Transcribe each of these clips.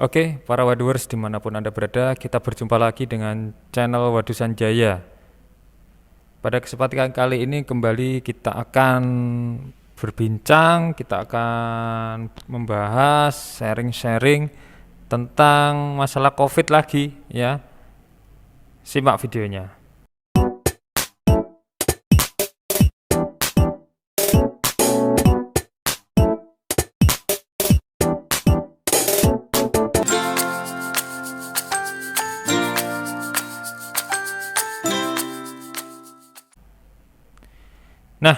Oke, para Waduers dimanapun Anda berada, kita berjumpa lagi dengan channel Wadu Sanjaya. Pada kesempatan kali ini kembali kita akan berbincang, kita akan membahas, sharing-sharing tentang masalah COVID lagi ya. Simak videonya. Nah,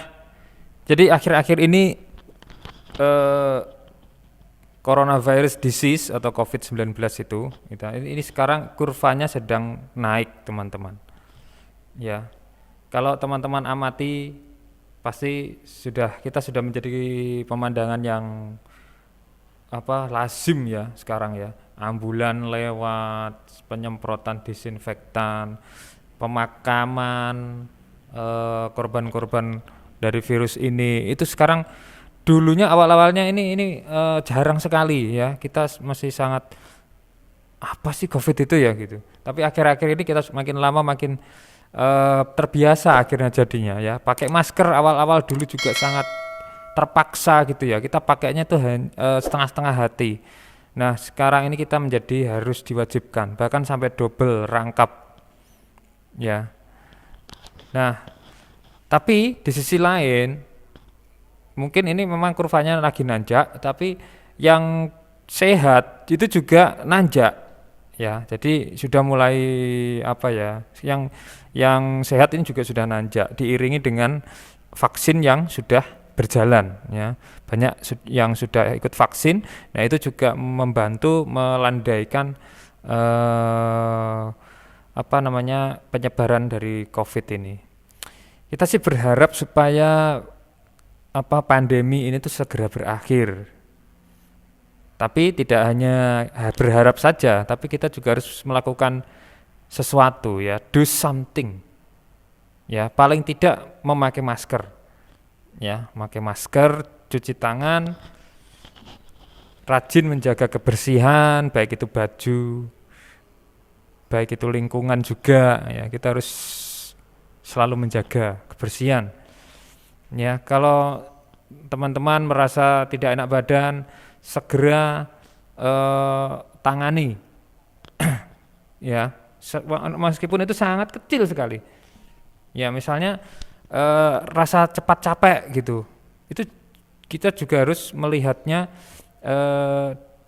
jadi akhir-akhir ini eh, coronavirus disease atau COVID-19 itu, ini sekarang kurvanya sedang naik, teman-teman. Ya, kalau teman-teman amati, pasti kita sudah menjadi pemandangan yang lazim ya sekarang ya. Ambulan lewat, penyemprotan disinfektan, pemakaman korban-korban dari virus ini itu sekarang. Dulunya awal-awalnya ini jarang sekali ya, kita masih sangat apa sih COVID itu ya gitu. Tapi akhir-akhir ini kita makin lama makin terbiasa akhirnya jadinya ya. Pakai masker awal-awal dulu juga sangat terpaksa gitu ya. Kita pakainya tuh setengah-setengah hati. Nah, sekarang ini kita menjadi harus diwajibkan, bahkan sampai double rangkap ya. Nah, tapi di sisi lain mungkin ini memang kurvanya lagi nanjak, tapi yang sehat itu juga nanjak ya. Jadi sudah mulai apa ya, yang sehat ini juga sudah nanjak diiringi dengan vaksin yang sudah berjalan ya. Banyak yang sudah ikut vaksin. Nah, itu juga membantu melandaikan eh, penyebaran dari COVID ini. Kita sih berharap supaya pandemi ini tuh segera berakhir. Tapi tidak hanya berharap saja, tapi kita juga harus melakukan sesuatu ya, do something. Ya, paling tidak memakai masker. Ya, memakai masker, cuci tangan, rajin menjaga kebersihan, baik itu baju, baik itu lingkungan juga ya. Kita harus selalu menjaga kebersihan. Ya, kalau teman-teman merasa tidak enak badan, segera tangani. Ya, meskipun itu sangat kecil sekali. Ya, misalnya rasa cepat capek gitu. Itu kita juga harus melihatnya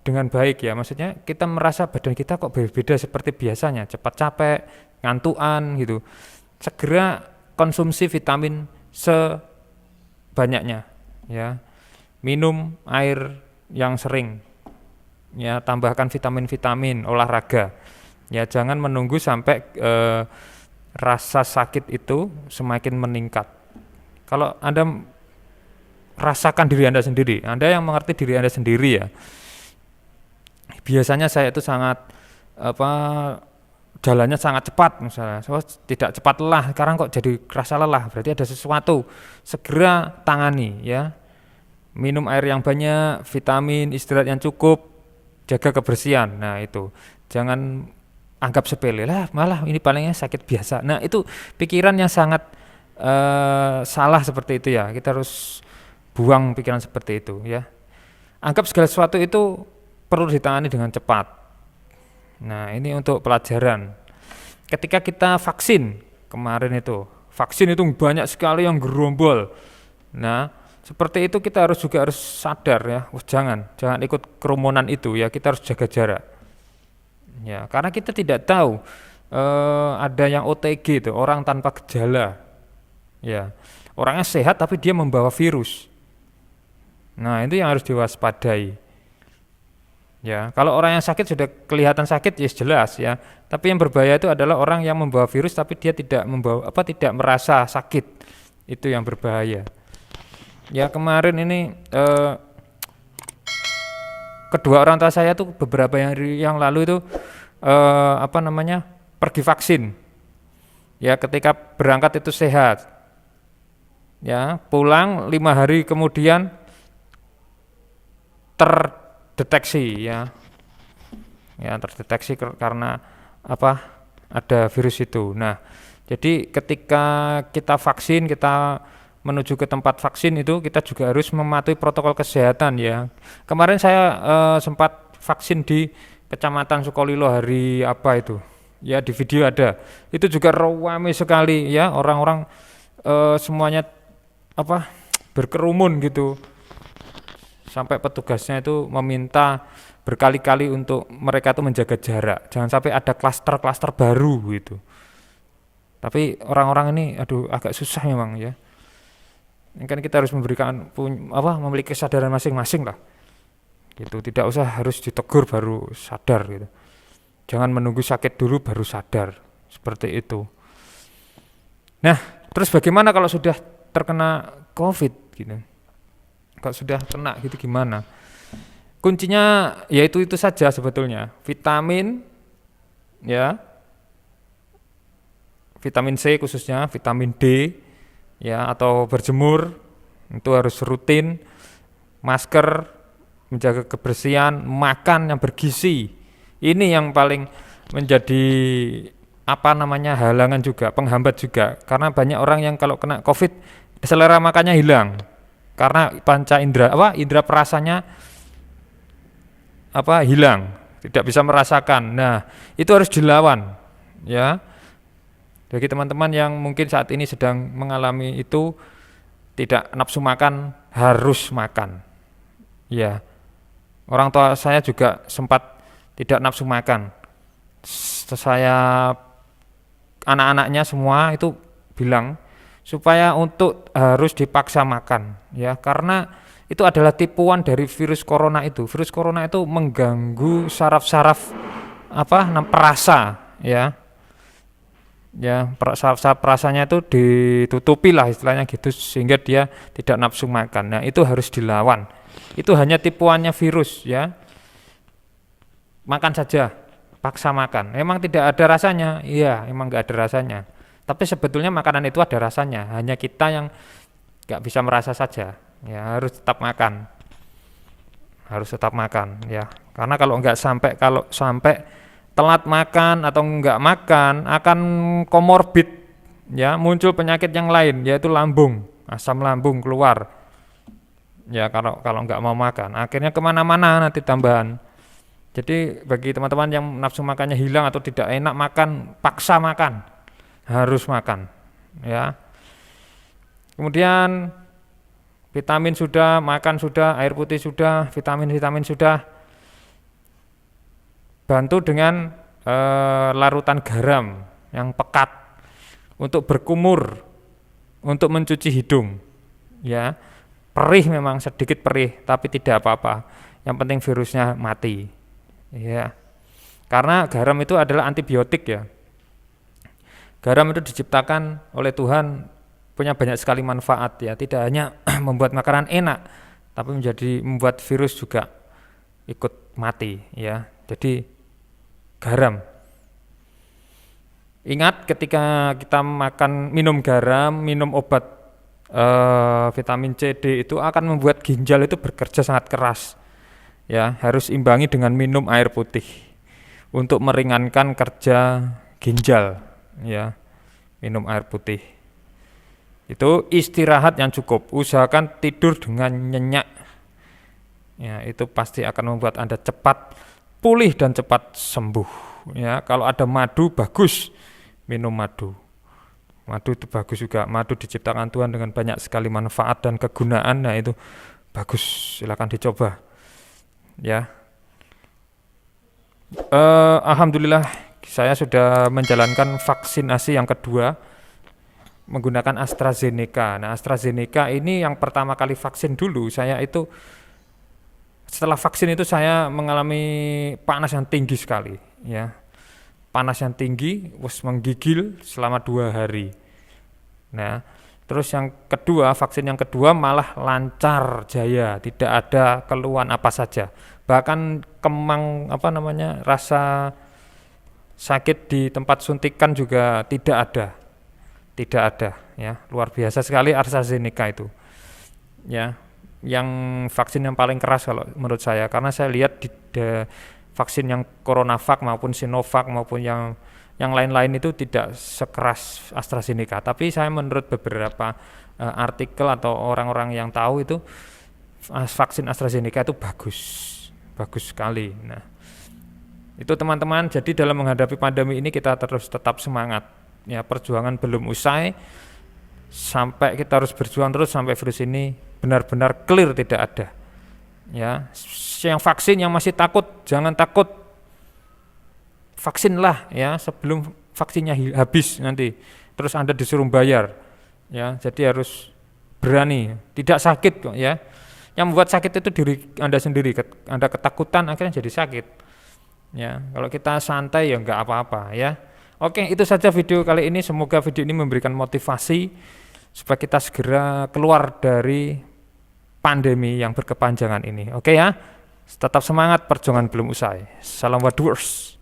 dengan baik ya. Maksudnya kita merasa badan kita kok berbeda seperti biasanya, cepat capek, ngantuan gitu. Segera konsumsi vitamin banyaknya ya, minum air yang sering ya, tambahkan vitamin-vitamin, olahraga ya, jangan menunggu sampai rasa sakit itu semakin meningkat. Kalau Anda rasakan diri Anda sendiri, Anda yang mengerti diri Anda sendiri ya, biasanya saya itu sangat apa jalannya sangat cepat misalnya, tidak cepat lelah, sekarang kok jadi kerasa lelah, berarti ada sesuatu. Segera tangani ya, minum air yang banyak, vitamin, istirahat yang cukup, jaga kebersihan. Nah itu, jangan anggap sepele lah, malah ini palingnya sakit biasa. Nah itu pikiran yang sangat salah seperti itu ya, kita harus buang pikiran seperti itu ya. Anggap segala sesuatu itu perlu ditangani dengan cepat. Nah, ini untuk pelajaran. Ketika kita vaksin kemarin itu, vaksin itu banyak sekali yang gerombol. Nah, seperti itu kita juga harus sadar ya, jangan ikut kerumunan itu ya, kita harus jaga jarak. Ya, karena kita tidak tahu ada yang OTG itu, orang tanpa gejala. Ya, orangnya sehat tapi dia membawa virus. Nah, itu yang harus diwaspadai. Ya, kalau orang yang sakit sudah kelihatan sakit ya jelas ya. Tapi yang berbahaya itu adalah orang yang membawa virus tapi dia tidak merasa sakit. Itu yang berbahaya. Ya, kemarin ini kedua orang tua saya tuh beberapa hari yang lalu itu pergi vaksin. Ya, ketika berangkat itu sehat. Ya, pulang 5 hari kemudian terdeteksi ya ya, terdeteksi karena apa, ada virus itu. Nah, jadi ketika kita vaksin, kita menuju ke tempat vaksin itu kita juga harus mematuhi protokol kesehatan ya. Kemarin saya sempat vaksin di Kecamatan Sukolilo hari apa itu, ya di video ada, itu juga ramai sekali ya, orang-orang semuanya apa, berkerumun gitu, sampai petugasnya itu meminta berkali-kali untuk mereka itu menjaga jarak, jangan sampai ada klaster-klaster baru gitu. Tapi orang-orang ini aduh agak susah memang ya. Ini kan kita harus memberikan memiliki kesadaran masing-masing lah. Gitu, tidak usah harus ditegur baru sadar gitu. Jangan menunggu sakit dulu baru sadar. Seperti itu. Nah, terus bagaimana kalau sudah terkena COVID gitu? Kalau sudah kena gitu gimana? Kuncinya yaitu itu saja sebetulnya. Vitamin ya. Vitamin C khususnya, vitamin D ya, atau berjemur itu harus rutin, masker, menjaga kebersihan, makan yang bergizi. Ini yang paling menjadi halangan juga, penghambat juga, karena banyak orang yang kalau kena COVID selera makannya hilang karena panca indera indera perasanya hilang, tidak bisa merasakan. Nah, itu harus dilawan ya. Bagi teman-teman yang mungkin saat ini sedang mengalami itu, tidak nafsu makan, harus makan. Ya, orang tua saya juga sempat tidak nafsu makan. Saya, anak-anaknya semua itu bilang supaya untuk harus dipaksa makan, ya, karena itu adalah tipuan dari virus corona itu. Virus corona itu mengganggu saraf-saraf perasa, ya. Ya, saraf perasanya itu ditutupi lah istilahnya gitu, sehingga dia tidak nafsu makan. Nah, itu harus dilawan. Itu hanya tipuannya virus ya. Makan saja, paksa makan. Emang tidak ada rasanya? Iya, emang nggak ada rasanya. Tapi sebetulnya makanan itu ada rasanya. Hanya kita yang nggak bisa merasa saja. Ya, harus tetap makan. Harus tetap makan ya. Karena kalau sampai telat makan atau enggak makan akan komorbid ya, muncul penyakit yang lain yaitu lambung, asam lambung keluar ya, kalau enggak mau makan akhirnya kemana-mana nanti tambahan. Jadi bagi teman-teman yang nafsu makannya hilang atau tidak enak makan, paksa makan, harus makan ya. Kemudian vitamin sudah, makan sudah, air putih sudah, vitamin sudah. Bantu dengan larutan garam yang pekat untuk berkumur, untuk mencuci hidung ya. Perih memang sedikit perih, tapi tidak apa-apa, yang penting virusnya mati ya. Karena garam itu adalah antibiotik ya. Garam itu diciptakan oleh Tuhan, punya banyak sekali manfaat ya, tidak hanya membuat makanan enak, tapi membuat virus juga ikut mati ya. Jadi garam. Ingat ketika kita minum garam, minum obat vitamin C, D itu akan membuat ginjal itu bekerja sangat keras. Ya, harus imbangi dengan minum air putih untuk meringankan kerja ginjal. Ya, minum air putih. Itu istirahat yang cukup. Usahakan tidur dengan nyenyak. Ya, itu pasti akan membuat Anda cepat pulih dan cepat sembuh ya. Kalau ada madu bagus, minum madu. Madu itu bagus juga. Madu diciptakan Tuhan dengan banyak sekali manfaat dan kegunaan. Nah, itu bagus, silakan dicoba ya. Alhamdulillah saya sudah menjalankan vaksinasi yang kedua menggunakan AstraZeneca. Nah, AstraZeneca ini yang pertama kali vaksin dulu, saya itu setelah vaksin itu saya mengalami panas yang tinggi sekali ya. Panas yang tinggi, menggigil selama 2 hari. Nah, terus vaksin yang kedua malah lancar jaya, tidak ada keluhan apa saja. Bahkan rasa sakit di tempat suntikan juga tidak ada. Tidak ada ya. Luar biasa sekali AstraZeneca itu. Ya. Yang vaksin yang paling keras kalau menurut saya, karena saya lihat vaksin yang CoronaVac maupun Sinovac maupun yang lain-lain itu tidak sekeras AstraZeneca. Tapi saya menurut beberapa artikel atau orang-orang yang tahu itu vaksin AstraZeneca itu bagus sekali. Nah, itu teman-teman, jadi dalam menghadapi pandemi ini kita terus tetap semangat. Ya, perjuangan belum usai, sampai kita harus berjuang terus sampai virus ini benar-benar clear tidak ada. Ya, yang vaksin yang masih takut jangan takut, vaksinlah ya sebelum vaksinnya habis nanti. Terus Anda disuruh bayar. Ya, jadi harus berani, tidak sakit kok ya. Yang membuat sakit itu diri Anda sendiri, Anda ketakutan akhirnya jadi sakit. Ya, kalau kita santai ya enggak apa-apa ya. Oke, itu saja video kali ini. Semoga video ini memberikan motivasi supaya kita segera keluar dari pandemi yang berkepanjangan ini. Oke ya, tetap semangat, perjuangan belum usai. Salam Wadwers.